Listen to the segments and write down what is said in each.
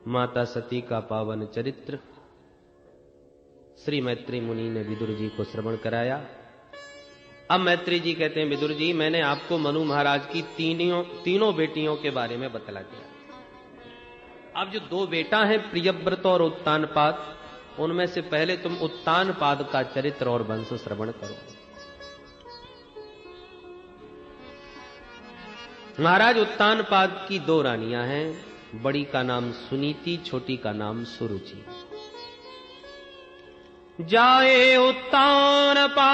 माता सती का पावन चरित्र श्री मैत्री मुनि ने विदुर जी को श्रवण कराया। अब मैत्री जी कहते हैं, विदुर जी मैंने आपको मनु महाराज की तीनों बेटियों के बारे में बतला दिया। अब जो दो बेटा हैं प्रियव्रत और उत्तानपाद, उनमें से पहले तुम उत्तानपाद का चरित्र और वंश श्रवण करो। महाराज उत्तानपाद की दो रानियां हैं, बड़ी का नाम सुनीति, छोटी का नाम सुरुचि। जाये उत्तानपादस्य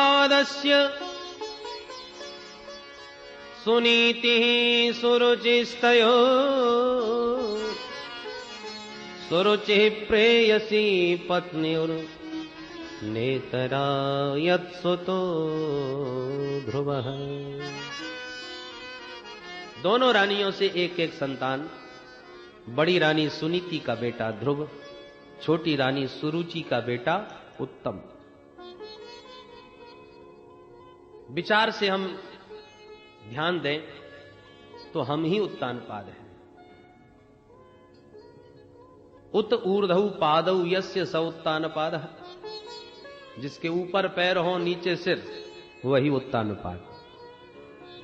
सुनीति सुरुचिस्तयो सुरुचि प्रेयसी पत्नीर नेतरा यत्सुतो ध्रुवः। दोनों रानियों से एक एक संतान। बड़ी रानी सुनीति का बेटा ध्रुव, छोटी रानी सुरुचि का बेटा उत्तम। विचार से हम ध्यान दें तो हम ही उत्तानपाद हैं। उत ऊर्ध्व पादौ यस्य स उत्तानपादः, जिसके ऊपर पैर हो नीचे सिर, वही उत्तानपाद।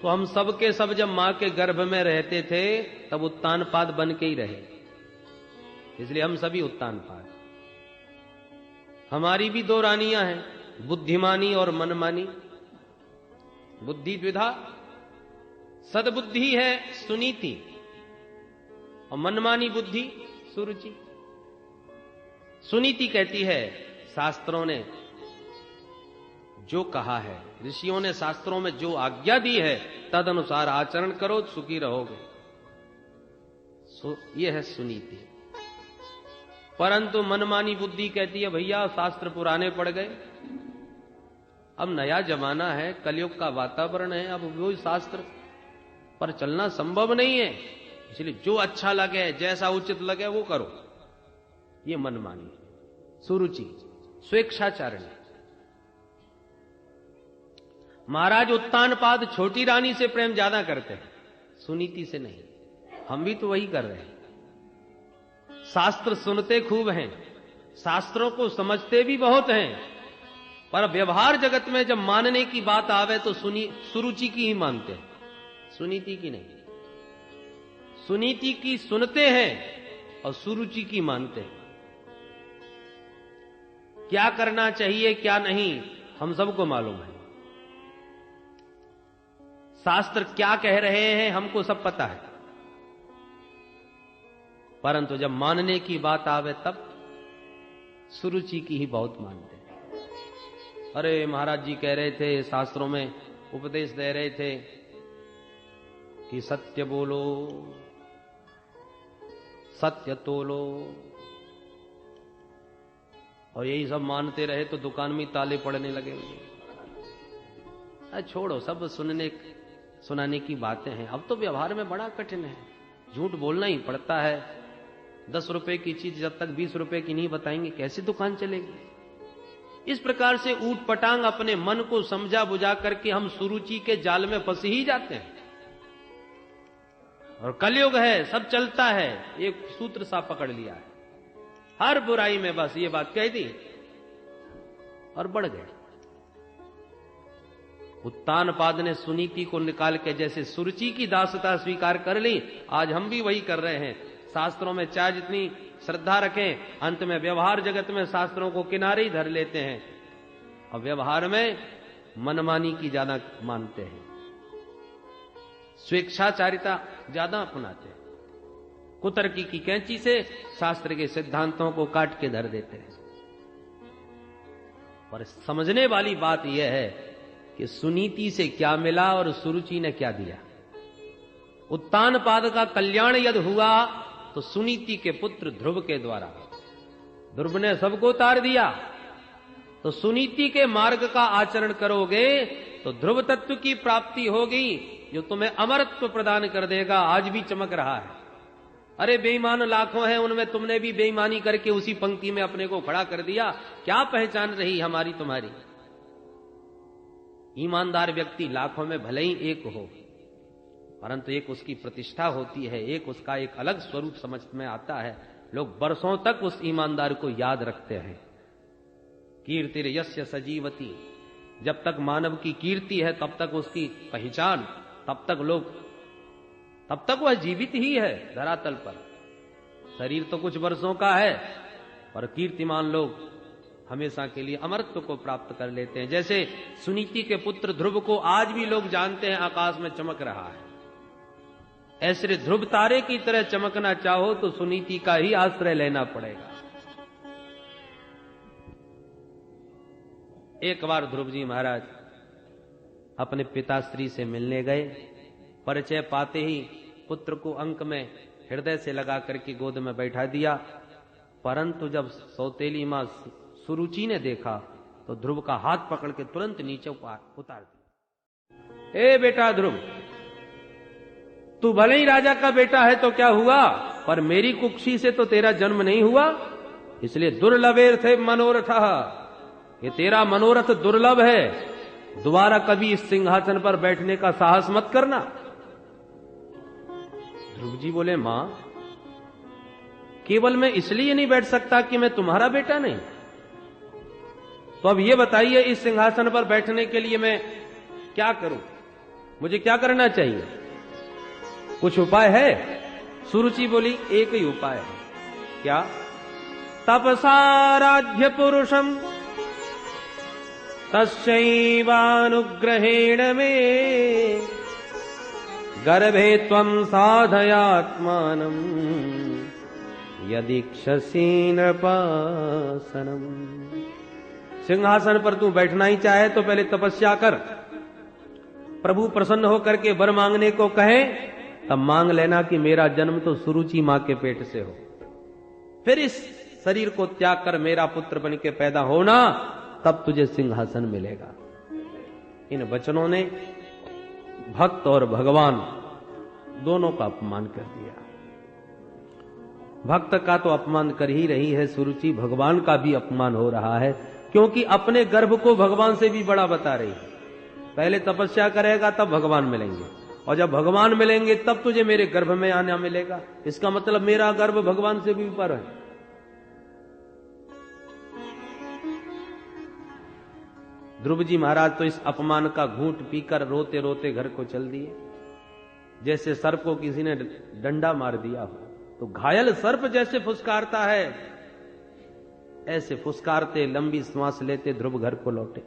तो हम सब के सब जब मां के गर्भ में रहते थे तब उत्तानपाद बन के ही रहे, इसलिए हम सभी उत्तानपाद। हमारी भी दो रानियां हैं, बुद्धिमानी और मनमानी। बुद्धि द्विधा, सद्बुद्धि है सुनीति और मनमानी बुद्धि सुरुचि। सुनीति कहती है शास्त्रों ने जो कहा है, ऋषियों ने शास्त्रों में जो आज्ञा दी है तद अनुसार आचरण करो, सुखी रहोगे। यह है सुनीति। परंतु मनमानी बुद्धि कहती है भैया शास्त्र पुराने पड़ गए, अब नया जमाना है, कलयुग का वातावरण है, अब वो शास्त्र पर चलना संभव नहीं है, इसलिए जो अच्छा लगे जैसा उचित लगे वो करो। ये मनमानी। सुरुचि स्वेच्छाचारण। महाराज उत्तानपाद छोटी रानी से प्रेम ज्यादा करते हैं, सुनीति से नहीं। हम भी तो वही कर रहे हैं। शास्त्र सुनते खूब हैं, शास्त्रों को समझते भी बहुत हैं, पर व्यवहार जगत में जब मानने की बात आवे तो सुरुचि की ही मानते हैं, सुनीति की नहीं। सुनीति की सुनते हैं और सुरुचि की मानते हैं। क्या करना चाहिए क्या नहीं हम सबको मालूम है, शास्त्र क्या कह रहे हैं हमको सब पता है, परंतु जब मानने की बात आवे तब सुरुचि की ही बहुत मानते हैं। अरे महाराज जी कह रहे थे, शास्त्रों में उपदेश दे रहे थे कि सत्य बोलो, सत्य तोलो, और यही सब मानते रहे तो दुकान में ताले पड़ने लगे। छोड़ो, सब सुनाने की बातें हैं। अब तो व्यवहार में बड़ा कठिन है, झूठ बोलना ही पड़ता है। 10 रुपए की चीज जब तक 20 रुपए की नहीं बताएंगे कैसे दुकान चलेगी। इस प्रकार से ऊट पटांग अपने मन को समझा बुझा करके हम सुरुचि के जाल में फंस ही जाते हैं। और कलयुग है, सब चलता है, एक सूत्र सा पकड़ लिया है, हर बुराई में बस ये बात कह दी और बढ़ गए। उत्तानपाद ने सुनीति को निकाल के जैसे सुरुचि की दासता स्वीकार कर ली, आज हम भी वही कर रहे हैं। शास्त्रों में चाहे जितनी श्रद्धा रखें, अंत में व्यवहार जगत में शास्त्रों को किनारे ही धर लेते हैं और व्यवहार में मनमानी की ज्यादा मानते हैं, स्वेच्छाचारिता ज्यादा अपनाते हैं, कुतर्की की कैंची से शास्त्र के सिद्धांतों को काट के धर देते हैं। पर समझने वाली बात यह है कि सुनीति से क्या मिला और सुरुचि ने क्या दिया। उत्तानपाद का कल्याण यदि हुआ तो सुनीति के पुत्र ध्रुव के द्वारा। ध्रुव ने सबको उतार दिया, तो सुनीति के मार्ग का आचरण करोगे तो ध्रुव तत्व की प्राप्ति होगी, जो तुम्हें अमरत्व प्रदान कर देगा। आज भी चमक रहा है। अरे बेईमान लाखों हैं, उनमें तुमने भी बेईमानी करके उसी पंक्ति में अपने को खड़ा कर दिया। क्या पहचान रही हमारी तुम्हारी? ईमानदार व्यक्ति लाखों में भले ही एक हो, परंतु एक उसकी प्रतिष्ठा होती है, एक उसका एक अलग स्वरूप समझ में आता है। लोग बरसों तक उस ईमानदार को याद रखते हैं। कीर्तिर यस्य सजीवती, जब तक मानव की कीर्ति है तब तक उसकी पहचान, तब तक वह जीवित ही है धरातल पर। शरीर तो कुछ वर्षों का है, और कीर्तिमान लोग हमेशा के लिए अमरत्व को प्राप्त कर लेते हैं। जैसे सुनीति के पुत्र ध्रुव को आज भी लोग जानते हैं आकाश में चमक रहा है। ऐसे ध्रुव तारे की तरह चमकना चाहो तो सुनीति का ही आश्रय लेना पड़ेगा। एक बार ध्रुव जी महाराज अपने पिताश्री से मिलने गए। परिचय पाते ही पुत्र को अंक में हृदय से लगा करके गोद में बैठा दिया, परंतु जब सौतेली मां सुरुचि ने देखा तो ध्रुव का हाथ पकड़ के तुरंत नीचे उतार दिया। ए बेटा ध्रुव, तू भले ही राजा का बेटा है तो क्या हुआ, पर मेरी कुक्षी से तो तेरा जन्म नहीं हुआ, इसलिए दुर्लभेर थे मनोरथ, ये तेरा मनोरथ दुर्लभ है, दोबारा कभी इस सिंहासन पर बैठने का साहस मत करना। ध्रुव जी बोले, मां केवल मैं इसलिए नहीं बैठ सकता कि मैं तुम्हारा बेटा नहीं, तो अब ये बताइए इस सिंहासन पर बैठने के लिए मैं क्या करूं, मुझे क्या करना चाहिए, कुछ उपाय है? सुरुचि बोली, एक ही उपाय है। क्या? तपसाराध्य पुरुषम तस्यैवानुग्रहेण मे गर्भे त्वं साधयात्मानं यदीक्षसि नृपासनम्। सिंहासन पर तू बैठना ही चाहे तो पहले तपस्या कर, प्रभु प्रसन्न होकर के वर मांगने को कहे तब मांग लेना कि मेरा जन्म तो सुरुचि मां के पेट से हो, फिर इस शरीर को त्याग कर मेरा पुत्र बन के पैदा होना, तब तुझे सिंहासन मिलेगा। इन वचनों ने भक्त और भगवान दोनों का अपमान कर दिया। भक्त का तो अपमान कर ही रही है सुरुचि, भगवान का भी अपमान हो रहा है, क्योंकि अपने गर्भ को भगवान से भी बड़ा बता रही है। पहले तपस्या करेगा तब भगवान मिलेंगे, और जब भगवान मिलेंगे तब तुझे मेरे गर्भ में आना मिलेगा। इसका मतलब मेरा गर्भ भगवान से भी ऊपर है। ध्रुव जी महाराज तो इस अपमान का घूंट पीकर रोते रोते घर को चल दिए। जैसे सर्प को किसी ने डंडा मार दिया हो, तो घायल सर्प जैसे फुसकारता है, ऐसे फुसकारते लंबी श्वास लेते ध्रुव घर को लौटे।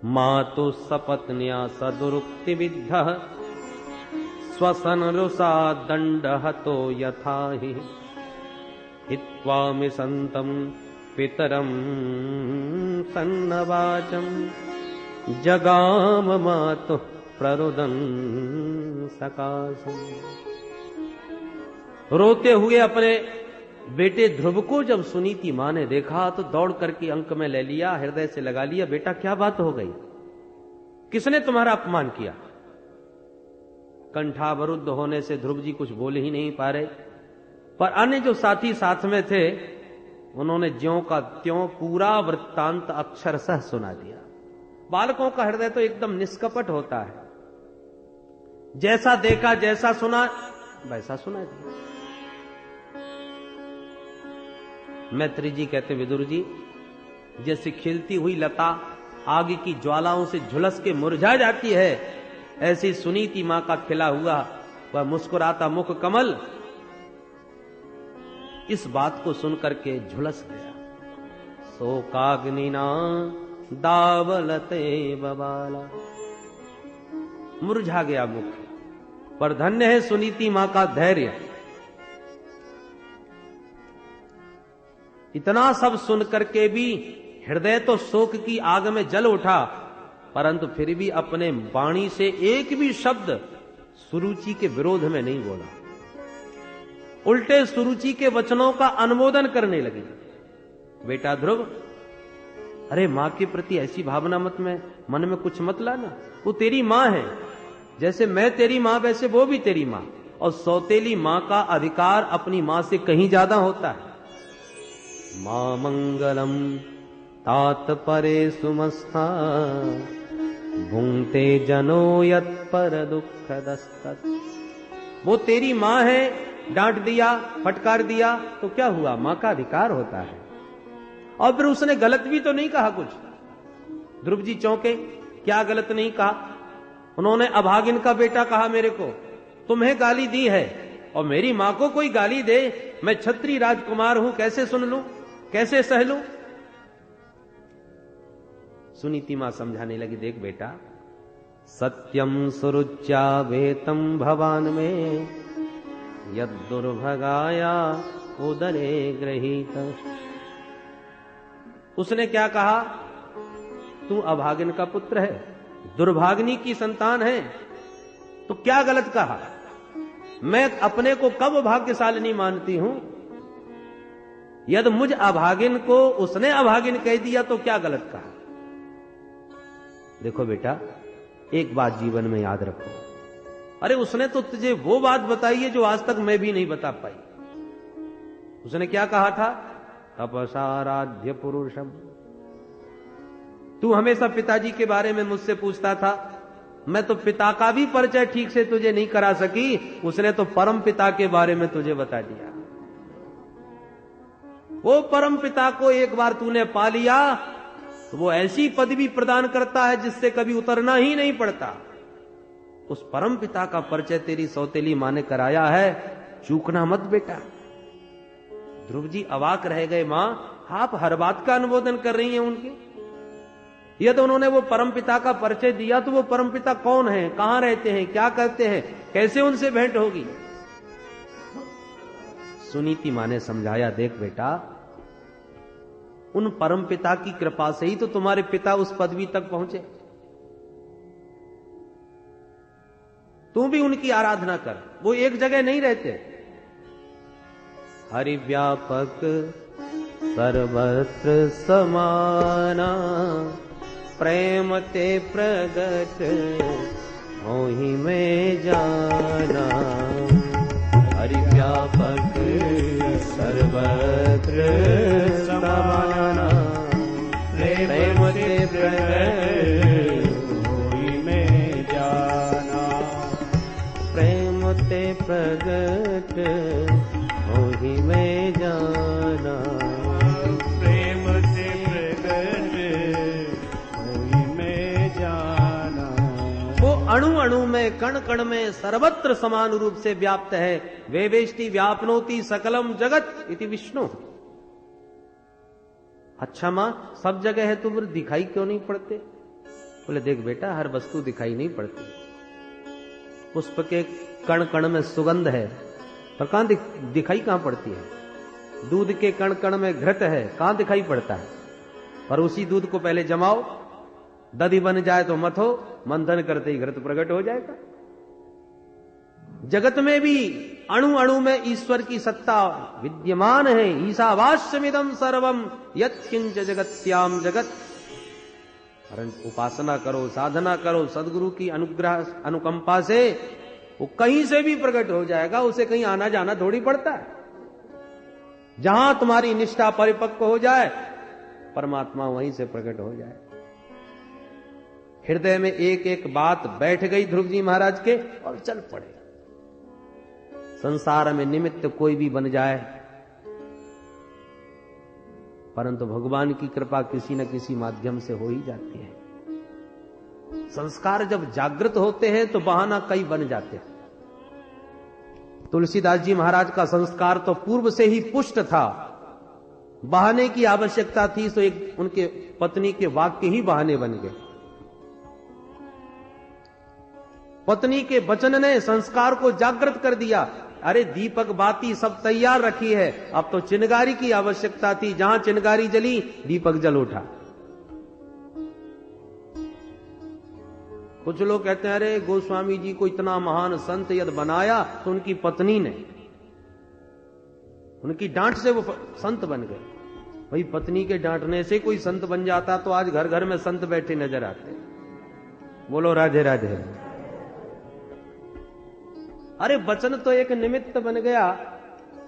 मातु सपत्न्या सदुरुक्ति विद्ध स्वसन रुषा दंड हतो यथा हि हित्वा मिसंतम पितरम सन्नवाचम जगाम मातु प्ररुदन सकाशम। रोते हुए अपने बेटे ध्रुव को जब सुनीति मां ने देखा तो दौड़ करके अंक में ले लिया, हृदय से लगा लिया। बेटा क्या बात हो गई, किसने तुम्हारा अपमान किया? कंठावरुद्ध होने से ध्रुव जी कुछ बोल ही नहीं पा रहे, पर अन्य जो साथी साथ में थे उन्होंने ज्यों का त्यों पूरा वृत्तांत अक्षरशः सुना दिया। बालकों का हृदय तो एकदम निष्कपट होता है, जैसा देखा जैसा सुना वैसा सुना दिया। मैत्री जी कहते, विदुर जी जैसे खिलती हुई लता आग की ज्वालाओं से झुलस के मुरझा जाती है, ऐसी सुनीति मां का खिला हुआ वह मुस्कुराता मुख कमल इस बात को सुनकर के झुलस गया। शोकाग्निना दावलते बबाला, मुरझा गया मुख। पर धन्य है सुनीति मां का धैर्य। इतना सब सुन करके भी हृदय तो शोक की आग में जल उठा, परंतु फिर भी अपने वाणी से एक भी शब्द सुरुचि के विरोध में नहीं बोला, उल्टे सुरुचि के वचनों का अनुमोदन करने लगी। बेटा ध्रुव, अरे मां के प्रति ऐसी भावना मन में कुछ मत लाना, वो तेरी मां है, जैसे मैं तेरी मां वैसे वो भी तेरी मां, और सौतेली मां का अधिकार अपनी मां से कहीं ज्यादा होता है। मां मंगलम तात परे सुमस्था भुंक्ते जनो यत पर दुख दस्तत। वो तेरी मां है डांट दिया, फटकार दिया तो क्या हुआ? मां का अधिकार होता है। और फिर उसने गलत भी तो नहीं कहा कुछ। ध्रुव जी चौंके, क्या गलत नहीं कहा? उन्होंने अभागिन का बेटा कहा मेरे को, तुम्हें गाली दी है, और मेरी मां को कोई गाली दे, मैं क्षत्रिय राजकुमार हूं, कैसे सुन लूं, कैसे सह लूं? सुनीति मां समझाने लगी, देख बेटा, सत्यम सुरुच्या वेतम भवान में यद दुर्भगाया उदरे गृहीत। उसने क्या कहा? तू अभागिन का पुत्र है, दुर्भागिनी की संतान है, तो क्या गलत कहा? मैं अपने को कब भाग्यशालिनी मानती हूं? यदि मुझ अभागिन को उसने अभागिन कह दिया तो क्या गलत कहा? देखो बेटा, एक बात जीवन में याद रखो, अरे उसने तो तुझे वो बात बताई है जो आज तक मैं भी नहीं बता पाई। उसने क्या कहा था? तपसाराध्य पुरुषम। तू हमेशा पिताजी के बारे में मुझसे पूछता था, मैं तो पिता का भी परिचय ठीक से तुझे नहीं करा सकी, उसने तो परम पिता के बारे में तुझे बता दिया। वो परम पिता को एक बार तूने पा लिया तो वो ऐसी पदवी प्रदान करता है जिससे कभी उतरना ही नहीं पड़ता। उस परम पिता का परिचय तेरी सौतेली मां ने कराया है, चूकना मत बेटा। ध्रुव जी अवाक रह गए, मां आप हर बात का अनुमोदन कर रही हैं उनके? यदि उन्होंने वो परमपिता का परिचय दिया तो वो परमपिता कौन है, कहां रहते हैं, क्या करते हैं, कैसे उनसे भेंट होगी? सुनीति मां ने समझाया, देख बेटा, उन परमपिता की कृपा से ही तो तुम्हारे पिता उस पदवी तक पहुंचे। तू भी उनकी आराधना कर, वो एक जगह नहीं रहते। हरि व्यापक सर्वत्र समाना, प्रेम ते प्रगट मोहि में जाना। हरि व्यापक सर्वत्र समाना, प्रेम ते प्रगट मोहि में जाना। प्रेम ते प्रगट मोहि में जाना। प्रेम ते प्रगट मोहि में जाना। वो अणु अणु में, कण कण में, सर्वत्र समान रूप से व्याप्त है। वेवेष्टि व्यापनोति सकलम जगत इति विष्णु। अच्छा मां, सब जगह है तो फिर दिखाई क्यों नहीं पड़ते? बोले देख बेटा, हर वस्तु दिखाई नहीं पड़ती। पुष्प के कण कण में सुगंध है, पर कहां दिखाई कहां पड़ती है? दूध के कण कण में घृत है, कहां दिखाई पड़ता है? पर उसी दूध को पहले जमाओ, दधी बन जाए तो मथो, मंथन करते ही घृत प्रकट हो जाएगा। जगत में भी अणु अणु में ईश्वर की सत्ता विद्यमान है। ईशावास्यमिदं सर्वम यत्किंच जगत्याम जगत। परंतु उपासना करो, साधना करो, सदगुरु की अनुग्रह अनुकंपा से वो कहीं से भी प्रकट हो जाएगा। उसे कहीं आना जाना थोड़ी पड़ता है। जहां तुम्हारी निष्ठा परिपक्व हो जाए, परमात्मा वहीं से प्रकट हो जाए। हृदय में एक एक बात बैठ गई ध्रुव जी महाराज के, और चल पड़े। संसार में निमित्त कोई भी बन जाए, परंतु भगवान की कृपा किसी न किसी माध्यम से हो ही जाती है। संस्कार जब जागृत होते हैं तो बहाना कई बन जाते हैं। तुलसीदास जी महाराज का संस्कार तो पूर्व से ही पुष्ट था। बहाने की आवश्यकता थी तो एक उनके पत्नी के वाक्य ही बहाने बन गए। पत्नी के वचन ने संस्कार को जागृत कर दिया। अरे दीपक बाती सब तैयार रखी है, अब तो चिनगारी की आवश्यकता थी। जहां चिनगारी जली, दीपक जल उठा। कुछ लोग कहते हैं अरे गोस्वामी जी को इतना महान संत यदि बनाया तो उनकी पत्नी ने, उनकी डांट से वो संत बन गए। भाई पत्नी के डांटने से कोई संत बन जाता तो आज घर घर में संत बैठे नजर आते। बोलो राधे राधे। अरे वचन तो एक निमित्त बन गया,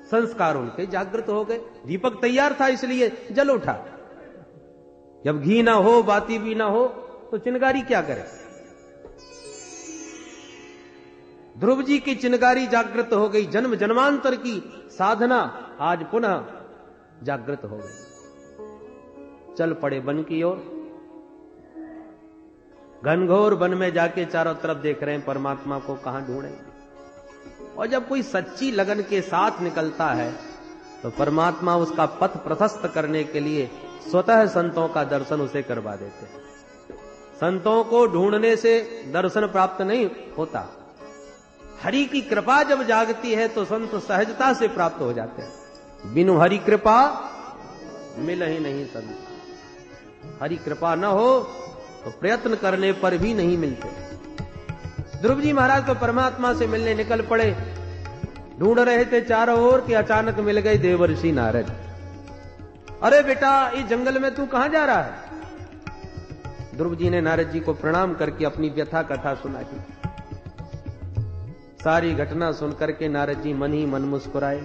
संस्कार उनके जागृत हो गए। दीपक तैयार था इसलिए जल उठा। जब घी ना हो, बाती भी ना हो, तो चिनगारी क्या करे? ध्रुव जी की चिनगारी जागृत हो गई, जन्म जन्मांतर की साधना आज पुनः जागृत हो गई। चल पड़े वन की ओर। घनघोर वन में जाके चारों तरफ देख रहे हैं परमात्मा को कहां ढूंढेंगे। और जब कोई सच्ची लगन के साथ निकलता है तो परमात्मा उसका पथ प्रशस्त करने के लिए स्वतः संतों का दर्शन उसे करवा देते हैं। संतों को ढूंढने से दर्शन प्राप्त नहीं होता। हरि की कृपा जब जागती है तो संत सहजता से प्राप्त हो जाते हैं। बिनु हरि कृपा मिल ही नहीं संत। हरि कृपा न हो तो प्रयत्न करने पर भी नहीं मिलते। ध्रुव जी महाराज तो परमात्मा से मिलने निकल पड़े। ढूंढ रहे थे चारों ओर कि अचानक मिल गए देवर्षि नारद। अरे बेटा, इस जंगल में तू कहां जा रहा है? ध्रुव जी ने नारद जी को प्रणाम करके अपनी व्यथा कथा सुनाई। सारी घटना सुनकर के नारद जी मन ही मन मुस्कुराए।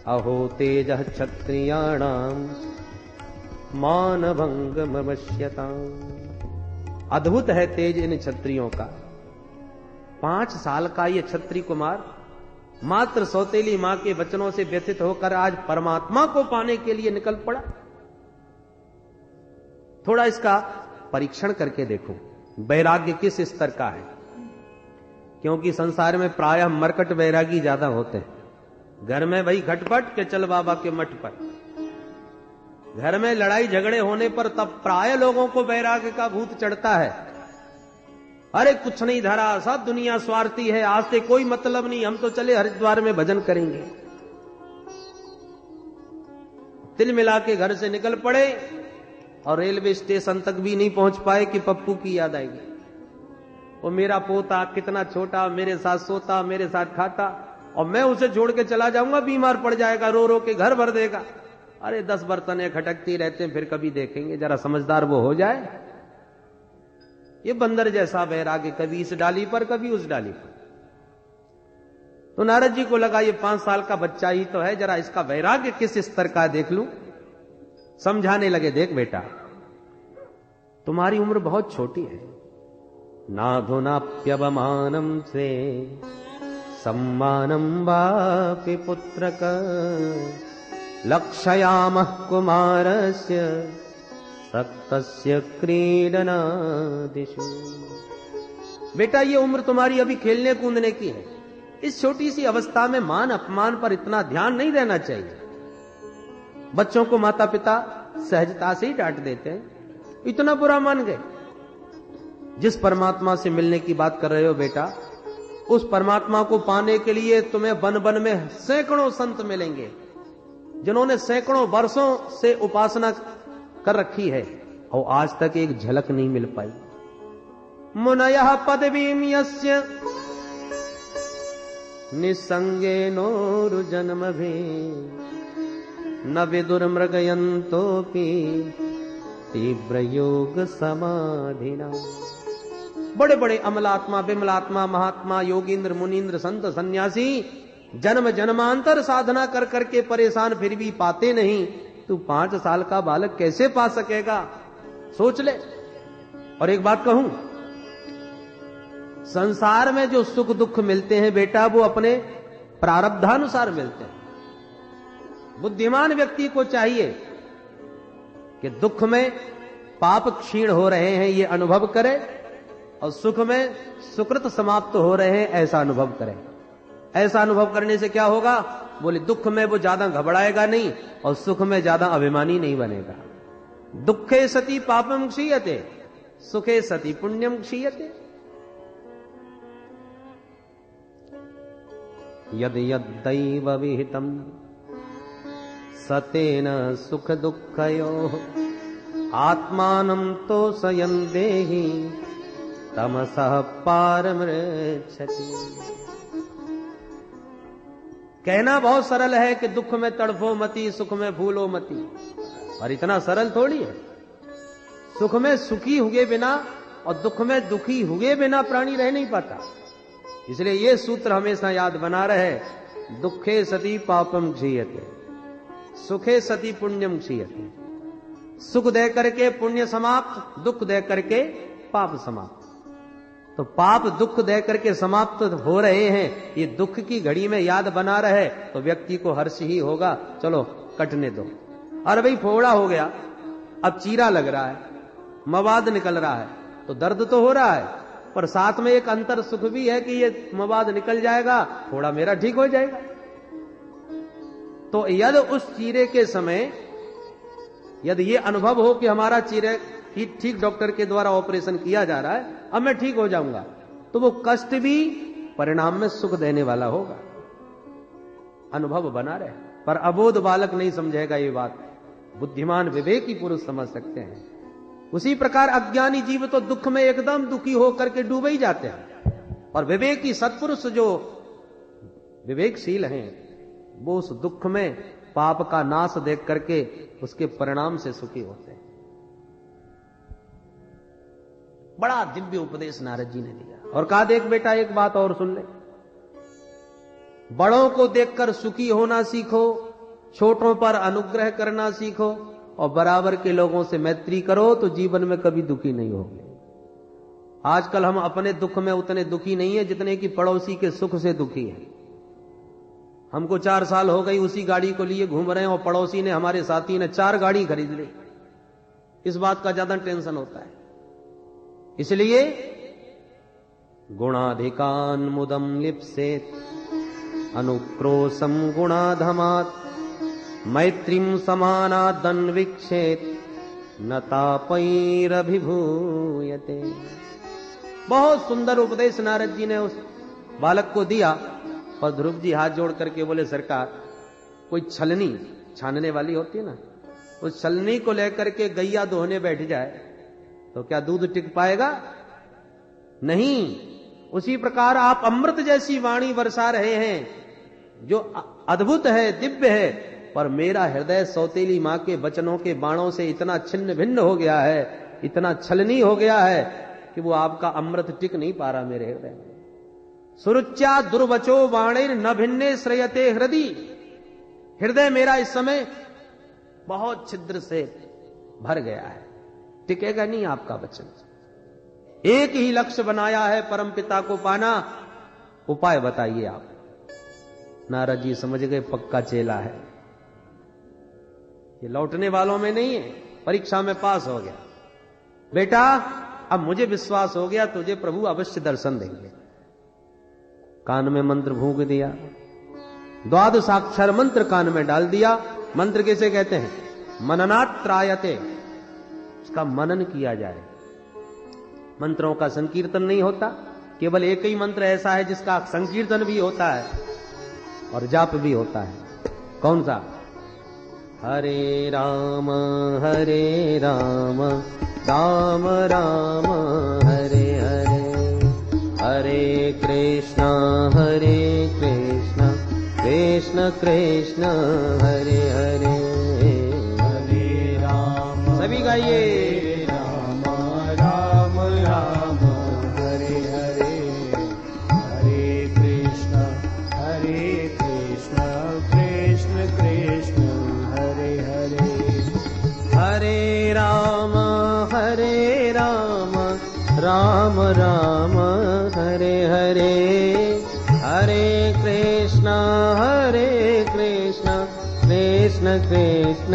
अहो तेज क्षत्रियाणाम मानभंग मवश्यताम। अद्भुत है तेज इन क्षत्रियों का। 5 साल का ये क्षत्रिय कुमार मात्र सौतेली मां के वचनों से व्यथित होकर आज परमात्मा को पाने के लिए निकल पड़ा। थोड़ा इसका परीक्षण करके देखो वैराग्य किस स्तर का है। क्योंकि संसार में प्रायः मरकट वैरागी ज्यादा होते हैं। घर में भाई खटपट के चल बाबा के मठ पर, घर में लड़ाई झगड़े होने पर तब प्राय लोगों को वैराग्य का भूत चढ़ता है। अरे कुछ नहीं धरा, सब दुनिया स्वार्थी है, आज से कोई मतलब नहीं, हम तो चले हरिद्वार में भजन करेंगे। तिल मिला के घर से निकल पड़े और रेलवे स्टेशन तक भी नहीं पहुंच पाए कि पप्पू की याद आएगी। वो मेरा पोता कितना छोटा, मेरे साथ सोता, मेरे साथ खाता, और मैं उसे छोड़ के चला जाऊंगा, बीमार पड़ जाएगा, रो रो के घर भर देगा। अरे 10 बर्तने खटकती रहते हैं, फिर कभी देखेंगे, जरा समझदार वो हो जाए। ये बंदर जैसा वैराग्य, कभी इस डाली पर कभी उस डाली पर। तो नारद जी को लगा ये 5 साल का बच्चा ही तो है, जरा इसका वैराग्य किस स्तर का देख लूं। समझाने लगे, देख बेटा, तुम्हारी उम्र बहुत छोटी है। नाधुनाप्यवमानम से सम्मानम वापि पुत्रक लक्षयामः कुमारस्य सक्तस्य क्रीडनादिषु। बेटा, ये उम्र तुम्हारी अभी खेलने कूदने की है। इस छोटी सी अवस्था में मान अपमान पर इतना ध्यान नहीं देना चाहिए। बच्चों को माता पिता सहजता से ही डांट देते हैं, इतना बुरा मान गए। जिस परमात्मा से मिलने की बात कर रहे हो बेटा, उस परमात्मा को पाने के लिए तुम्हें वन वन में सैकड़ों संत मिलेंगे, जिन्होंने सैकड़ों वर्षों से उपासना कर रखी है और आज तक एक झलक नहीं मिल पाई। मुनयः पदवीं यस्य निसंगेनोरुजन्मभि न विदुर्मृगयन्तोऽपि तीव्र योग समाधिना। बड़े बड़े अमलात्मा, विमलात्मा, महात्मा, योगींद्र, मुनींद्र, संत, सन्यासी जन्म जन्मांतर साधना कर करके परेशान, फिर भी पाते नहीं। तू 5 साल का बालक कैसे पा सकेगा? सोच ले। और एक बात कहूं, संसार में जो सुख दुख मिलते हैं बेटा, वो अपने प्रारब्धानुसार मिलते हैं। बुद्धिमान व्यक्ति को चाहिए कि दुख में पाप क्षीण हो रहे हैं ये अनुभव करे, और सुख में सुकृत समाप्त हो रहे हैं ऐसा अनुभव करें। ऐसा अनुभव करने से क्या होगा? बोले दुख में वो ज्यादा घबराएगा नहीं और सुख में ज्यादा अभिमानी नहीं बनेगा। दुखे सति पापम क्षीयते, सुखे सति पुण्यम क्षीयते। यद यद्दैव विहितम सतेन सुख दुःखयोः आत्मानं तोषयन् देहि तमसः पारमृच्छति। कहना बहुत सरल है कि दुख में तड़फो मती, सुख में भूलो मती, और इतना सरल थोड़ी है। सुख में सुखी हुए बिना और दुख में दुखी हुए बिना प्राणी रह नहीं पाता। इसलिए यह सूत्र हमेशा याद बना रहे, दुखे सति पापम क्षीयते, सुखे सति पुण्यम क्षीयते। सुख दे करके पुण्य समाप्त, दुख दे करके पाप समाप्त। तो पाप दुख दे करके समाप्त हो रहे हैं, ये दुख की घड़ी में याद बना रहे तो व्यक्ति को हर्ष ही होगा, चलो कटने दो। अरे भाई फोड़ा हो गया, अब चीरा लग रहा है, मवाद निकल रहा है, तो दर्द तो हो रहा है, पर साथ में एक अंतर सुख भी है कि ये मवाद निकल जाएगा, फोड़ा मेरा ठीक हो जाएगा। तो यदि उस चीरे के समय यदि ये अनुभव हो कि हमारा चीरे ठीक डॉक्टर के द्वारा ऑपरेशन किया जा रहा है, अब मैं ठीक हो जाऊंगा, तो वो कष्ट भी परिणाम में सुख देने वाला होगा, अनुभव बना रहे। पर अबोध बालक नहीं समझेगा ये बात, बुद्धिमान विवेकी पुरुष समझ सकते हैं। उसी प्रकार अज्ञानी जीव तो दुख में एकदम दुखी होकर के डूबे ही जाते हैं, और विवेकी सत्पुरुष जो विवेकशील हैं वो उस दुख में पाप का नाश देख करके उसके परिणाम से सुखी होते हैं। बड़ा दिव्य उपदेश नारद जी ने दिया और कहा, देख बेटा एक बात और सुन ले, बड़ों को देखकर सुखी होना सीखो, छोटों पर अनुग्रह करना सीखो, और बराबर के लोगों से मैत्री करो तो जीवन में कभी दुखी नहीं होगे। आजकल हम अपने दुख में उतने दुखी नहीं है जितने कि पड़ोसी के सुख से दुखी है। हमको 4 साल हो गई उसी गाड़ी को लिए घूम रहे हैं, और पड़ोसी ने, हमारे साथी ने 4 गाड़ी खरीद ली, इस बात का ज्यादा टेंशन होता है। इसलिए गुणाधिकान मुदम लिप्सेत अनुक्रोशम गुणाधमात मैत्रीम समानादन्वीक्षेत न तापैरभिभूयते। बहुत सुंदर उपदेश नारद जी ने उस बालक को दिया। और ध्रुव जी हाथ जोड़ करके बोले, सरकार कोई छलनी छानने वाली होती है ना, उस छलनी को लेकर के गैया दोहने बैठ जाए तो क्या दूध टिक पाएगा? नहीं। उसी प्रकार आप अमृत जैसी वाणी बरसा रहे हैं जो अद्भुत है, दिव्य है, पर मेरा हृदय सौतेली मां के वचनों के बाणों से इतना छिन्न भिन्न हो गया है, इतना छलनी हो गया है कि वो आपका अमृत टिक नहीं पा रहा मेरे हृदय में। सुरुच्या दुर्वचो वाणिर न भिन्ने श्रेयते हृदय। हृदय मेरा इस समय बहुत छिद्र से भर गया है, टिकेगा नहीं आपका वचन। एक ही लक्ष्य बनाया है, परम पिता को पाना, उपाय बताइए आप। नारद जी समझ गए पक्का चेला है, ये लौटने वालों में नहीं है, परीक्षा में पास हो गया। बेटा अब मुझे विश्वास हो गया, तुझे प्रभु अवश्य दर्शन देंगे। कान में मंत्र फूंक दिया, 12 मंत्र कान में डाल दिया। मंत्र किसे कहते हैं? मननात् त्रायते, उसका मनन किया जाए। मंत्रों का संकीर्तन नहीं होता, केवल एक ही मंत्र ऐसा है जिसका संकीर्तन भी होता है और जाप भी होता है। कौन सा? हरे राम राम राम हरे हरे, हरे कृष्णा कृष्ण कृष्ण हरे हरे, हरे राम। सभी गाइए, राम राम राम हरे हरे, हरे कृष्ण कृष्ण कृष्ण हरे हरे, हरे राम राम राम हरे हरे, हरे कृष्ण कृष्ण कृष्ण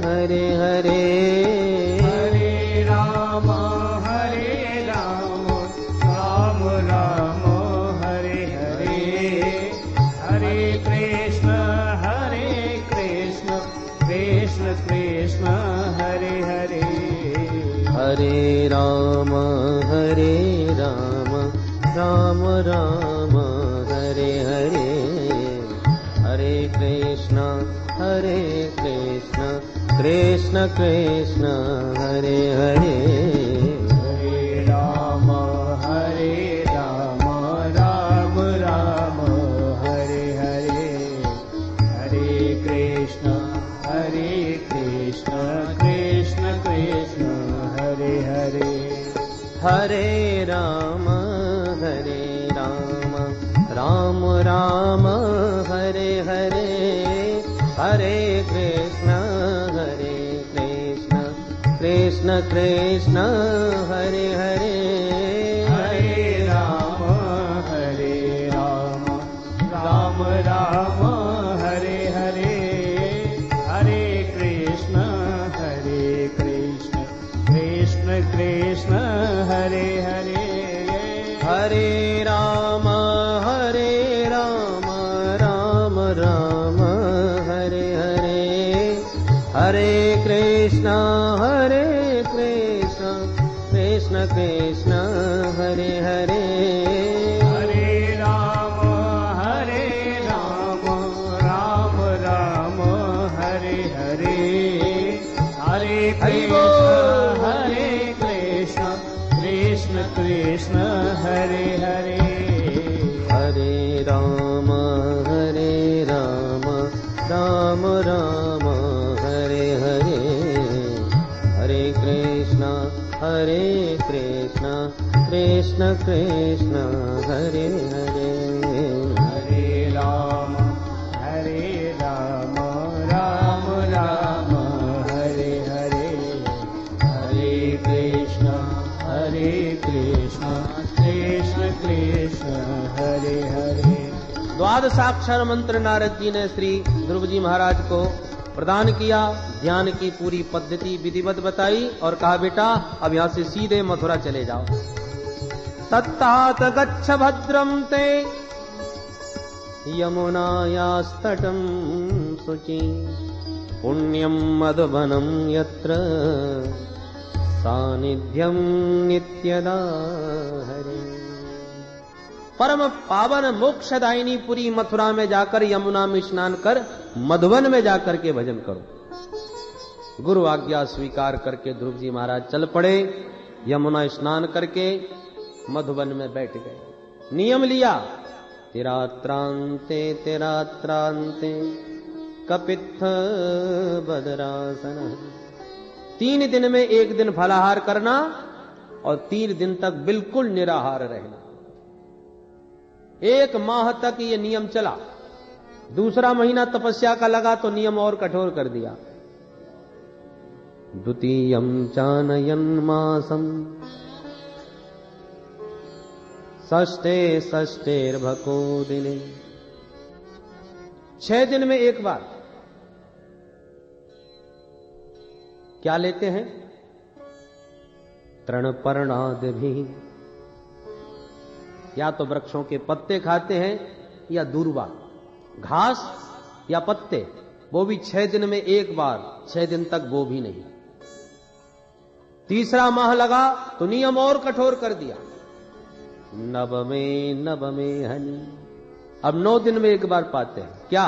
हरे हरे, हरे राम राम राम हरे हरे, हरे कृष्ण कृष्ण कृष्ण हरे हरे, हरे राम राम राम हरे हरे, हरे कृष्ण कृष्ण कृष्ण हरे हरे, हरे राम राम राम हरे हरे, हरे कृष्ण कृष्ण कृष्ण हरे हरे, हरे राम राम राम हरे हरे, हरे कृष्ण कृष्ण कृष्ण हरे हरे, हरे हरे कृष्ण कृष्ण कृष्ण हरे हरे, हरे राम राम राम हरे हरे, हरे कृष्ण कृष्ण कृष्ण हरे हरे, हरे राम राम राम हरे हरे, हरे कृष्ण कृष्ण कृष्ण हरे हरे, हरे राम राम राम हरे हरे, हरे कृष्ण कृष्ण कृष्ण हरे हरे। द्वादशाक्षर मंत्र नारद जी ने श्री ध्रुव जी महाराज को प्रदान किया। ध्यान की पूरी पद्धति विधिवत बताई और कहा बेटा अब यहां से सीधे मथुरा चले जाओ। तत्तात गच्छ भद्रम ते यमुनायास्तटं शुचि, पुण्यं मधुबनं यत्र सानिध्यं नित्यदा हरे। परम पावन मोक्षदायिनी पुरी मथुरा में जाकर यमुना में स्नान कर मधुबन में जाकर के भजन करो। गुरु आज्ञा स्वीकार करके ध्रुव जी महाराज चल पड़े। यमुना स्नान करके मधुबन में बैठ गए। नियम लिया, तिरात्रांते कपित्थ बदरासन। 3 दिन में 1 दिन फलाहार करना और 3 दिन तक बिल्कुल निराहार रहना। 1 माह तक ये नियम चला। दूसरा महीना तपस्या का लगा तो नियम और कठोर कर दिया। द्वितीयं चानयन मासम षष्ठेर्भको दिने। 6 दिन में 1 बार क्या लेते हैं? तृणपर्णादि भी, या तो वृक्षों के पत्ते खाते हैं या दूर्वा घास या पत्ते, वो भी 6 दिन में 1 बार, 6 दिन तक वो भी नहीं। तीसरा माह लगा तो नियम और कठोर कर दिया। नवमे हनि, अब 9 दिन में 1 बार पाते हैं। क्या?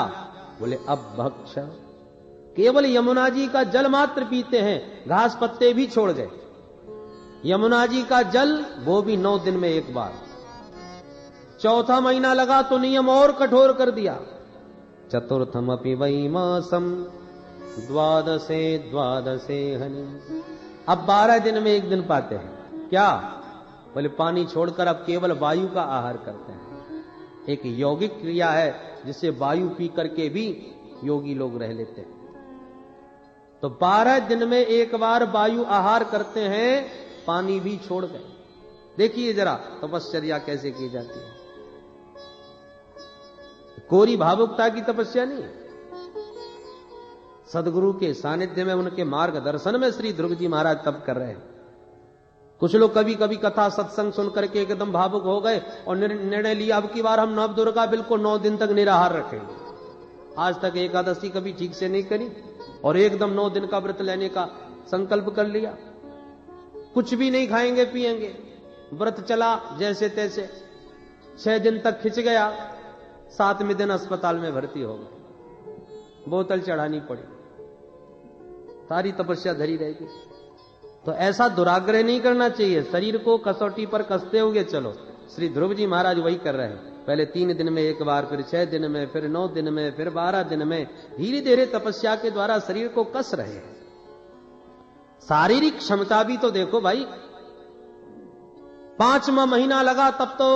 बोले अब भक्ष, केवल यमुना जी का जल मात्र पीते हैं, घास पत्ते भी छोड़ गए। यमुना जी का जल वो भी 9 दिन में 1 बार। चौथा महीना लगा तो नियम और कठोर कर दिया। चतुर्थम अपि वै मासम द्वादशे हनि, अब 12 दिन में 1 दिन पाते हैं। क्या? बोले पानी छोड़कर अब केवल वायु का आहार करते हैं। एक यौगिक क्रिया है जिससे वायु पी करके भी योगी लोग रह लेते हैं। तो 12 दिन में 1 बार वायु आहार करते हैं, पानी भी छोड़ गए। देखिए जरा तपश्चर्या कैसे की जाती है। कोरी भावुकता की तपस्या नहीं है। सदगुरु के सानिध्य में, उनके मार्गदर्शन में श्री ध्रुव जी महाराज तप कर रहे हैं। कुछ लोग कभी कभी कथा सत्संग सुनकर के एकदम भावुक हो गए और निर्णय लिया अब की बार हम नव दुर्गा बिल्कुल 9 दिन तक निराहार रखेंगे। आज तक एकादशी कभी ठीक से नहीं करी और एकदम 9 दिन का व्रत लेने का संकल्प कर लिया। कुछ भी नहीं खाएंगे पिएंगे, व्रत चला जैसे तैसे। 6 दिन तक खिंच गया, 7वें दिन अस्पताल में भर्ती हो गए, बोतल चढ़ानी पड़ी, सारी तपस्या धरी रहेगी। तो ऐसा दुराग्रह नहीं करना चाहिए। शरीर को कसौटी पर कसते हुए चलो। श्री ध्रुव जी महाराज वही कर रहे हैं। पहले 3 दिन में 1 बार, फिर 6 दिन में, फिर 9 दिन में, फिर 12 दिन में, धीरे धीरे तपस्या के द्वारा शरीर को कस रहे हैं। शारीरिक क्षमता भी तो देखो भाई। 5वां महीना लगा तब तो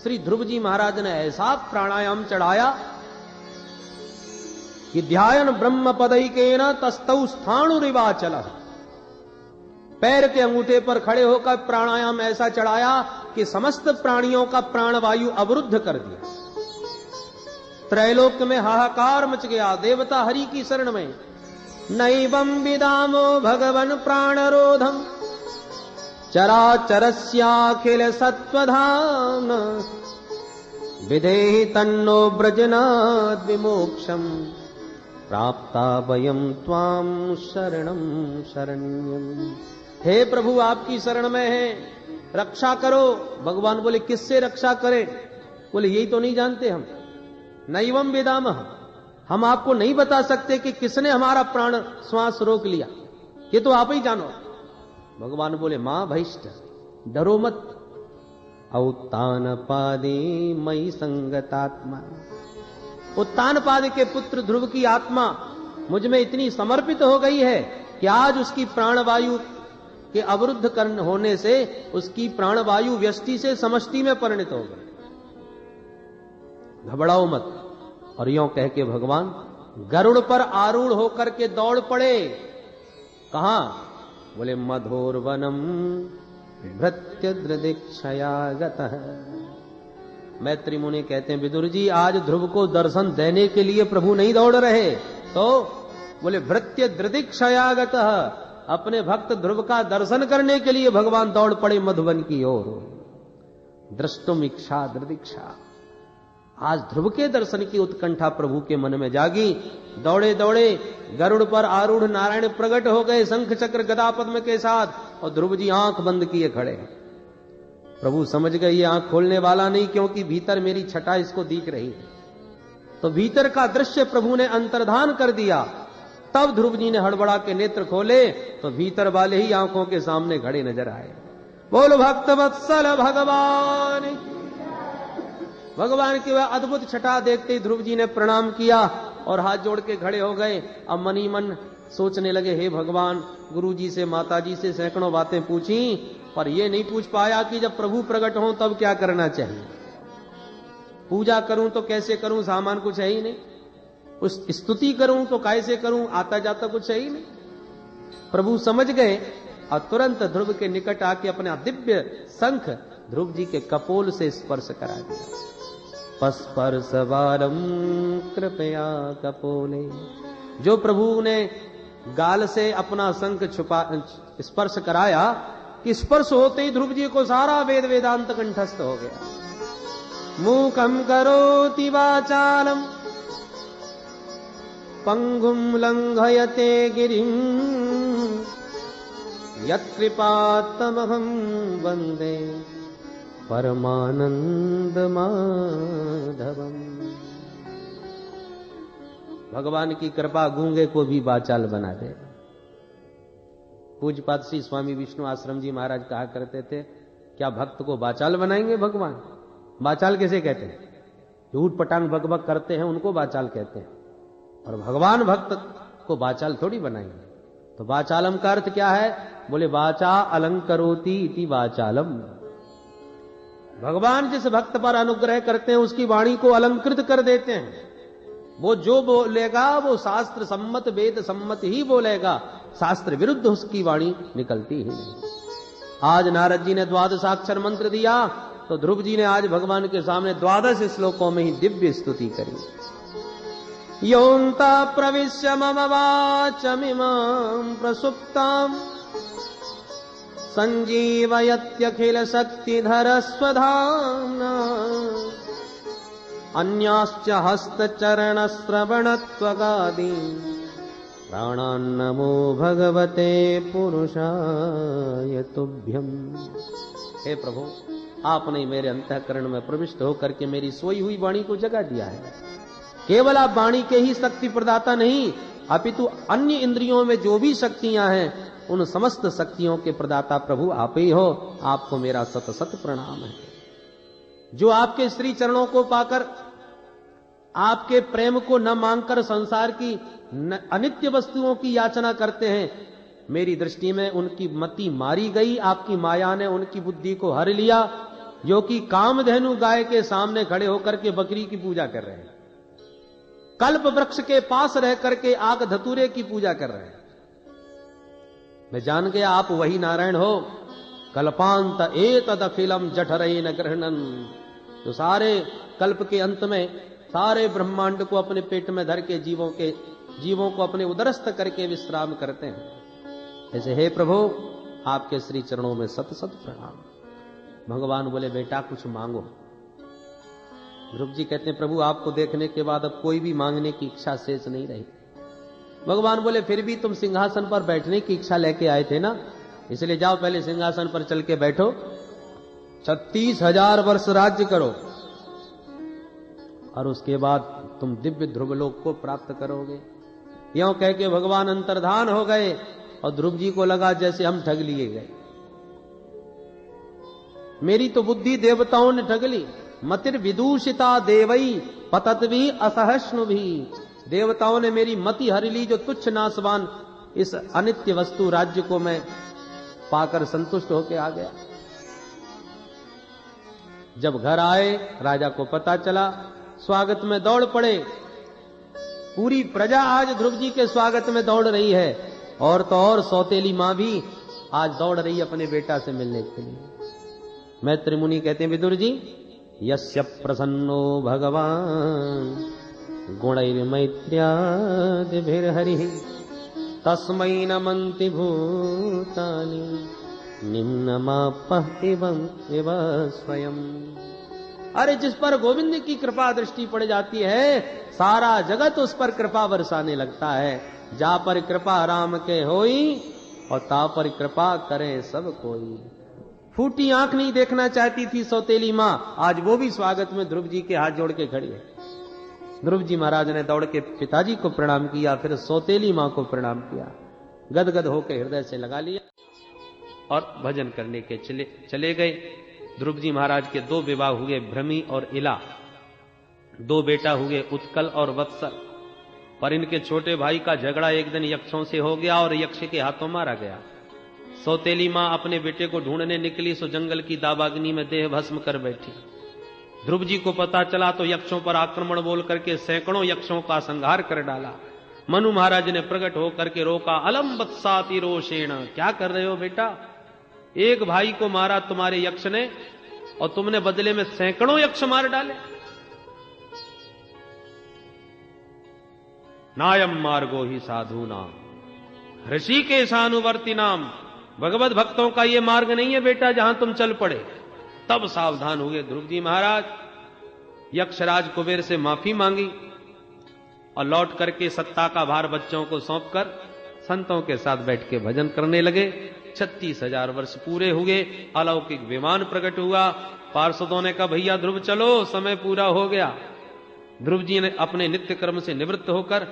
श्री ध्रुव जी महाराज ने ऐसा प्राणायाम चढ़ाया कि ध्यान ब्रह्म पदैकेन तस्तौ स्थाणुरिवाचल। पैर के अंगूठे पर खड़े होकर प्राणायाम ऐसा चढ़ाया कि समस्त प्राणियों का प्राणवायु अवरुद्ध कर दिया। त्रैलोक में हाहाकार मच गया। देवता हरि की शरण में। नैवं विदामो भगवन प्राणरोधम चराचरस्याखिल सत्वधाम विधेहि तन्नो ब्रजनाद् विमोक्षम प्राप्ता वयम त्वाम शरणम शरण्यम। हे प्रभु आपकी शरण में है, रक्षा करो। भगवान बोले किससे रक्षा करें? बोले यही तो नहीं जानते हम, नैवम वेदामः, हम आपको नहीं बता सकते कि किसने हमारा प्राण श्वास रोक लिया, ये तो आप ही जानो। भगवान बोले मां भैष्ठ, डरो मत। औत्तानपादे मयि संगतात्मा, उत्तानपाद के पुत्र ध्रुव की आत्मा मुझ में इतनी समर्पित हो गई है कि आज उसकी प्राणवायु के अवरुद्ध करने होने से उसकी प्राणवायु व्यष्टि से समष्टि में परिणत हो गई। घबराओ मत। और यों कह के भगवान गरुड़ पर आरूढ़ होकर के दौड़ पड़े। कहां? बोले मधोरवनम भृत्यद्रदीक्षयागतः। मैत्री मुनि कहते हैं विदुर जी आज ध्रुव को दर्शन देने के लिए प्रभु नहीं दौड़ रहे, तो बोले भृत्यद्रदीक्षयागतः, अपने भक्त ध्रुव का दर्शन करने के लिए भगवान दौड़ पड़े मधुवन की ओर। दृष्टुम इच्छा दृदीक्षा, आज ध्रुव के दर्शन की उत्कंठा प्रभु के मन में जागी। दौड़े दौड़े गरुड़ पर आरूढ़ नारायण प्रकट हो गए शंख चक्र गदा पद्म के साथ, और ध्रुव जी आंख बंद किए खड़े। प्रभु समझ गए ये आंख खोलने वाला नहीं, क्योंकि भीतर मेरी छटा इसको दिख रही है। तो भीतर का दृश्य प्रभु ने अंतर्धान कर दिया। तब ध्रुव जी ने हड़बड़ा के नेत्र खोले तो भीतर वाले ही आंखों के सामने खड़े नजर आए। बोल भक्त वत्सल भगवान। भगवान की वह अद्भुत छटा देखते ही ध्रुव जी ने प्रणाम किया और हाथ जोड़ के खड़े हो गए। अब मनी मन सोचने लगे, हे भगवान, गुरु जी से माता जी से सैकड़ों बातें पूछी, पर यह नहीं पूछ पाया कि जब प्रभु प्रकट हो तब क्या करना चाहिए। पूजा करूं तो कैसे करूं, सामान कुछ है ही नहीं। उस स्तुति करूं तो कैसे करूं, आता जाता कुछ है ही नहीं। प्रभु समझ गए और तुरंत ध्रुव के निकट आके अपना दिव्य शंख ध्रुव जी के कपोल से स्पर्श करा दिया। पस्पर्शवारम कृपया कपोले, जो प्रभु ने गाल से अपना शंख छुपा स्पर्श कराया कि स्पर्श होते ही ध्रुव जी को सारा वेद वेदांत कंठस्थ हो गया। मूकम करोति वाचालम पंगुम लंघयते गिरिम यत्कृपात्तमहं वंदे परमानंद माधवम। भगवान की कृपा गूंगे को भी वाचाल बना दे। पूज्यपाद श्री स्वामी विष्णु आश्रम जी महाराज कहा करते थे, क्या भक्त को वाचाल बनाएंगे भगवान? वाचाल किसे कहते हैं? झूठ पटांग बकबक करते हैं उनको वाचाल कहते हैं, और भगवान भक्त को वाचाल थोड़ी बनाएंगे। तो वाचालम का अर्थ क्या है? बोले वाचा अलंकरोति इति वाचालम। भगवान जिस भक्त पर अनुग्रह करते हैं उसकी वाणी को अलंकृत कर देते हैं। वो जो बोलेगा वो शास्त्र सम्मत वेद सम्मत ही बोलेगा, शास्त्र विरुद्ध उसकी वाणी निकलती ही नहीं। आज नारद जी ने द्वादशाक्षर मंत्र दिया तो ध्रुव जी ने आज भगवान के सामने 12 श्लोकों में ही दिव्य स्तुति करी। योन्ता प्रविश्य मम वाचमिमां प्रसुप्ताम् संजीवयत्यखिल शक्तिधर स्वधाम्ना अन्याश्च हस्तचरण श्रवणत्वगादि प्राणान्नमो भगवते पुरुषाय तुभ्यम्। हे प्रभु, आपने मेरे अंतःकरण में प्रविष्ट होकर के मेरी सोई हुई वाणी को जगा दिया है। केवल आप वाणी के ही शक्ति प्रदाता नहीं, अपितु अन्य इंद्रियों में जो भी शक्तियां हैं उन समस्त शक्तियों के प्रदाता प्रभु आप ही हो। आपको मेरा सत सत प्रणाम है। जो आपके श्री चरणों को पाकर आपके प्रेम को न मांगकर संसार की अनित्य वस्तुओं की याचना करते हैं, मेरी दृष्टि में उनकी मति मारी गई। आपकी माया ने उनकी बुद्धि को हर लिया, जो कि कामधेनु गाय के सामने खड़े होकर के बकरी की पूजा कर रहे हैं, कल्प वृक्ष के पास रह करके आग धतूरे की पूजा कर रहे हैं। मैं जान गया आप वही नारायण हो। कल्पांत एतद अखिलम जठरेन ग्रहणन, तो सारे कल्प के अंत में सारे ब्रह्मांड को अपने पेट में धर के जीवों को अपने उदरस्थ करके विश्राम करते हैं। ऐसे हे प्रभु, आपके श्री चरणों में सत सत प्रणाम। भगवान बोले बेटा कुछ मांगो। ध्रुव जी कहते हैं प्रभु आपको देखने के बाद अब कोई भी मांगने की इच्छा शेष नहीं रही। भगवान बोले फिर भी तुम सिंहासन पर बैठने की इच्छा लेके आए थे ना, इसलिए जाओ पहले सिंहासन पर चल के बैठो, 36,000 वर्ष राज्य करो और उसके बाद तुम दिव्य ध्रुवलोक को प्राप्त करोगे। यों कह के भगवान अंतर्धान हो गए और ध्रुव जी को लगा जैसे हम ठग लिए गए। मेरी तो बुद्धि देवताओं ने ठग ली। मतिर विदूषिता देवई पतत्वी असहष्णु भी, देवताओं ने मेरी मति हर ली, जो तुच्छ नासवान इस अनित्य वस्तु राज्य को मैं पाकर संतुष्ट होकर आ गया। जब घर आए राजा को पता चला, स्वागत में दौड़ पड़े। पूरी प्रजा आज ध्रुव जी के स्वागत में दौड़ रही है, और तो और सौतेली मां भी आज दौड़ रही अपने बेटा से मिलने के लिए। मैत्री मुनि कहते हैं विदुर जी, यस्य प्रसन्नो भगवान गुणैर्मैत्र्यादिभिर्हरिः तस्मै नमन्ति भूतानि निम्नमापहतिवं इव स्वयं। अरे जिस पर गोविंद की कृपा दृष्टि पड़ जाती है, सारा जगत उस पर कृपा बरसाने लगता है। जा पर कृपा राम के होई और ता पर कृपा करे सब कोई। फूटी आंख नहीं देखना चाहती थी सौतेली मां, आज वो भी स्वागत में ध्रुव जी के हाथ जोड़ के खड़ी है। ध्रुव जी महाराज ने दौड़ के पिताजी को प्रणाम किया, फिर सौतेली मां को प्रणाम किया, गदगद होकर हृदय से लगा लिया और भजन करने के चले गए। ध्रुव जी महाराज के 2 विवाह हुए, भ्रमी और इला। 2 बेटा हुए, उत्कल और वत्सल। पर इनके छोटे भाई का झगड़ा एक दिन यक्षों से हो गया और यक्ष के हाथों मारा गया। सौतेली मां अपने बेटे को ढूंढने निकली, सो जंगल की दावाग्नि में देह भस्म कर बैठी। ध्रुव जी को पता चला तो यक्षों पर आक्रमण बोल करके सैकड़ों यक्षों का संहार कर डाला। मनु महाराज ने प्रकट होकर के रोका, अलम वत्साति रोषेण, क्या कर रहे हो बेटा? एक भाई को मारा तुम्हारे यक्ष ने और तुमने बदले में सैकड़ों यक्ष मार डाले। नायम मार्गो ही साधु नाम ऋषिकेशानुवर्ती नाम, भगवत भक्तों का ये मार्ग नहीं है बेटा जहां तुम चल पड़े। तब सावधान हुए ध्रुव जी महाराज। यक्षराज कुबेर से माफी मांगी और लौट करके सत्ता का भार बच्चों को सौंपकर संतों के साथ बैठ के भजन करने लगे। 36,000 वर्ष पूरे हुए, अलौकिक विमान प्रकट हुआ। पार्षदों ने कहा भैया ध्रुव चलो, समय पूरा हो गया। ध्रुव जी ने अपने नित्य कर्म से निवृत्त होकर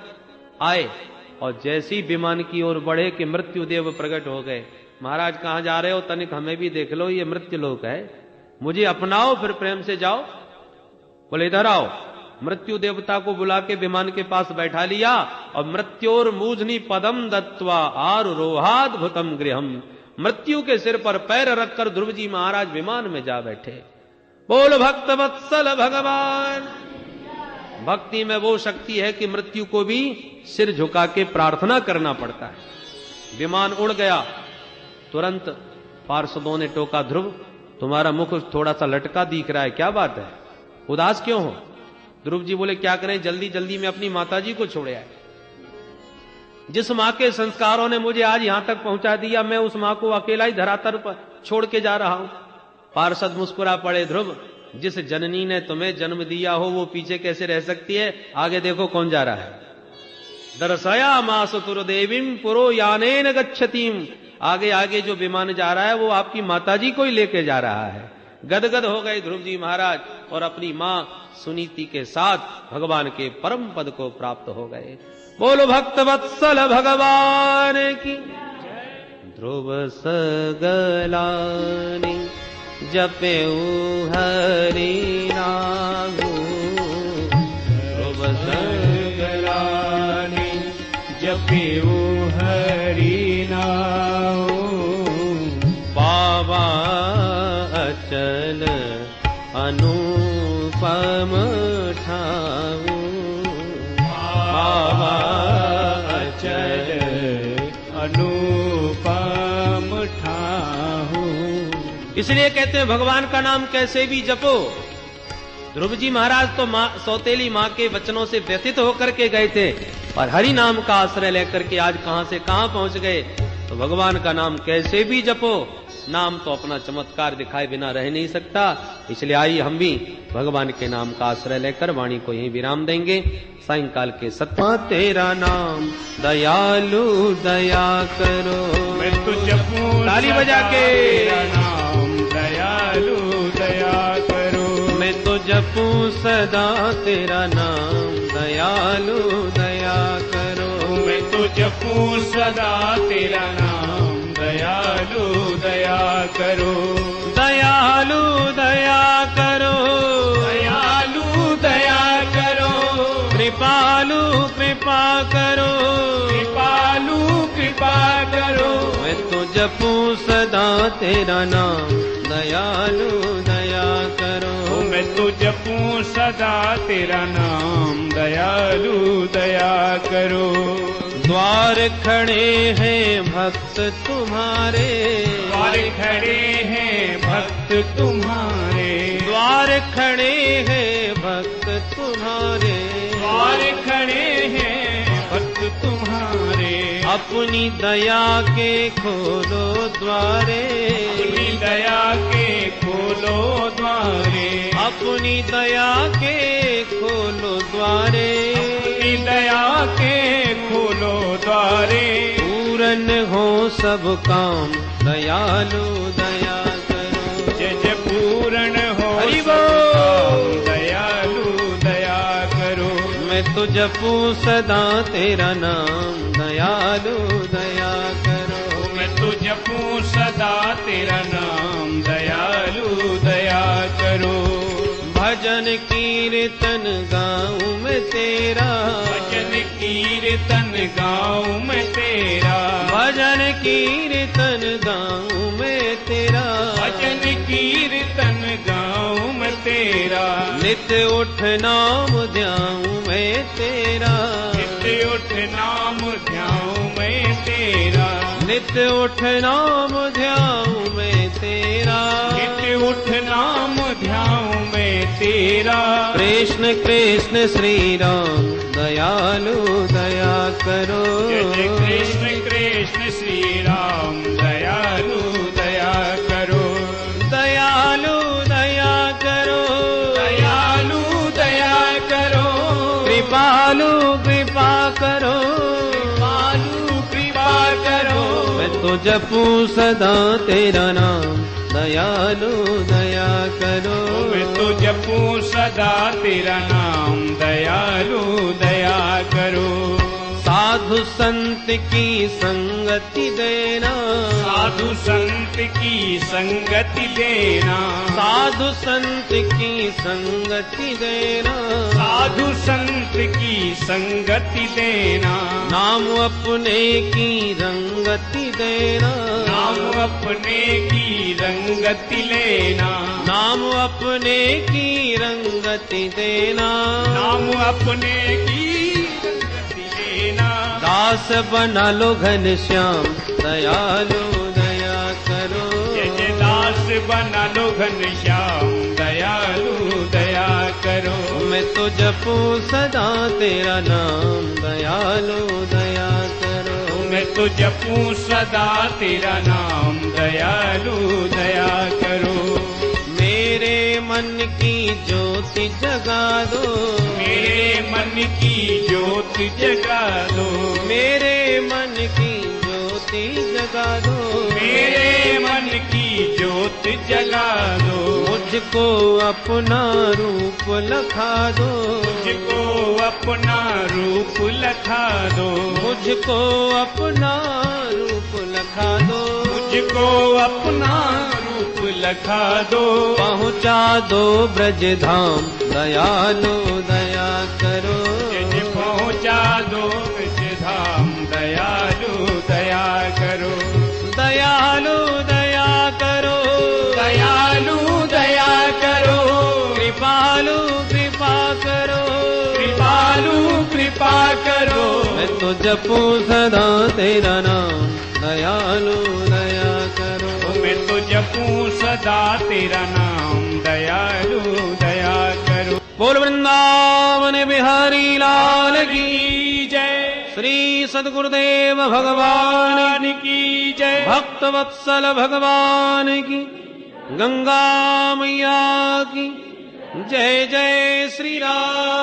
आए और जैसी विमान की ओर बढ़े कि मृत्युदेव प्रकट हो गए। महाराज कहां जा रहे हो? तनिक हमें भी देख लो, ये मृत्यु लोक है, मुझे अपनाओ फिर प्रेम से जाओ। बोले इधर आओ। मृत्यु देवता को बुला के विमान के पास बैठा लिया और मृत्योर मूजनी पदम दत्वा आरुरोहाद्भुतम गृहम, मृत्यु के सिर पर पैर रखकर ध्रुव जी महाराज विमान में जा बैठे। बोल भक्त वत्सल भगवान। भक्ति में वो शक्ति है कि मृत्यु को भी सिर झुका के प्रार्थना करना पड़ता है। विमान उड़ गया, तुरंत पार्षदों ने टोका, ध्रुव तुम्हारा मुख थोड़ा सा लटका दिख रहा है, क्या बात है, उदास क्यों हो? ध्रुव जी बोले क्या करें, जल्दी जल्दी में अपनी माताजी को छोड़े आए। जिस मां के संस्कारों ने मुझे आज यहां तक पहुंचा दिया, मैं उस मां को अकेला ही धरातल पर छोड़ के जा रहा हूं। पार्षद मुस्कुरा पड़े, ध्रुव जिस जननी ने तुम्हें जन्म दिया हो वो पीछे कैसे रह सकती है? आगे देखो कौन जा रहा है। दर्शया मासुतुर देवीम पुरो यानेन गच्छतीम, आगे आगे जो विमान जा रहा है वो आपकी माताजी को ही लेके जा रहा है। गदगद हो गए ध्रुव जी महाराज और अपनी मां सुनीति के साथ भगवान के परम पद को प्राप्त हो गए। बोलो भक्त वत्सल भगवान की। ध्रुव सगलानी जपेऊ हरि नामु, ध्रुव सगलानी जपेऊ हरि नामु, पावा अचल अनुपम ठाऊ, पावा अचल अनुपम ठाऊ। इसलिए कहते हैं भगवान का नाम कैसे भी जपो। ध्रुव जी महाराज तो सौतेली मां के वचनों से व्यथित होकर के गए थे और हरि नाम का आश्रय लेकर के आज कहां से कहां पहुंच गए। तो भगवान का नाम कैसे भी जपो, नाम तो अपना चमत्कार दिखाए बिना रह नहीं सकता। इसलिए आइए हम भी भगवान के नाम का आश्रय लेकर वाणी को यहीं विराम देंगे। सायंकाल के सत्मा तेरा नाम दयालु दया करो। मैं तो जपूं ताली बजा के तेरा नाम दयालु दया करो। मैं तो जपूं सदा तेरा नाम दयालु दया करो। मैं तो जपूं सदा तेरा नाम दयालु दया करो। दयालु दया करो दयालु दया करो। कृपालु कृपा करो कृपालु कृपा करो। मैं तो जपूं सदा तेरा नाम दयालु दया करो। मैं तो जपूं सदा तेरा नाम दयालु दया करो। द्वार खड़े हैं भक्त तुम्हारे। द्वार खड़े हैं भक्त तुम्हारे। द्वार खड़े हैं भक्त तुम्हारे। द्वार खड़े हैं भक्त तुम्हारे। अपनी दया के खोलो द्वारे। अपनी दया के खोलो द्वारे। अपनी दया के खोलो द्वारे। अपनी दया के खोलो द्वारे। पूरन हो सब काम दयालु दया करो। जय जय पूर्ण हो हरि सब बोल। काम दयालु दया करो। मैं तो जपूं सदा तेरा नाम दयालु दया करो। मैं तो जपूं सदा तेरा नाम दयालु दया करो। भजन कीर्तन गाऊं मैं तेरा। भजन कीर्तन गाऊं मैं तेरा। भजन कीर्तन गाऊं मैं तेरा। भजन कीर्तन गाऊं मैं तेरा। नित्य उठ नाम ध्याऊं मैं तेरा। नित्य उठ नाम ध्याऊं मैं तेरा। नित्य उठ नाम ध्याऊं मैं तेरा। नित्य उठ नाम ध्याऊं मैं तेरा। कृष्ण कृष्ण श्री राम दयालु दया करो। जय जय कृष्ण कृष्ण श्री राम दयालु दया करो। दयालु दया करो। दयालु दया करो। कृपालु कृपा करो। कृपालु कृपा करो। मैं तो जपूं सदा तेरा नाम दयालु दया करो। मैं तो जपूं सदा तेरा नाम दयालु दया करो। साधु संत की संगति देना। साधु संत की संगति देना। साधु संत की संगति देना। साधु संत की संगति देना। नाम अपने की रंगति देना। नाम अपने की रंगति लेना। नाम अपने की रंगति देना। नाम अपने की रंगति लेना। दास बना लो घनश्याम दयालु दया करो। जय जय दास बना लो घनश्याम दयालु दया करो। मैं तो जपूं सदा तेरा नाम दयालु दया करो। मैं तो जपूं सदा तेरा नाम दयालु दया करो। मेरे मन की ज्योति जगा दो। मेरे मन की ज्योति जगा दो। मेरे मन की ज्योति जगा दो। मेरे मन की ज्योति जगा दो। मुझको अपना रूप लखा दो। मुझको अपना रूप लखा दो। मुझको अपना रूप लखा दो। मुझको अपना रूप लखा दो। पहुँचा दो ब्रज धाम दयालु दया करो। जय पहुँचा दो ब्रज धाम दयालु दया करो। दयालु दया करो। दयालु दया करो। कृपालु कृपा करो। कृपालु कृपा करो। मैं तो जपूं सदा तेरा नाम दयालु दया करो। मैं तो जपूं सदा तेरा नाम दयालु दया करो। बोल वृंदावन बिहारी लाल की जय। श्री सद्गुरुदेव भगवान की जय। भक्त वत्सल भगवान की, गंगा मैया की जय। जय श्री राम।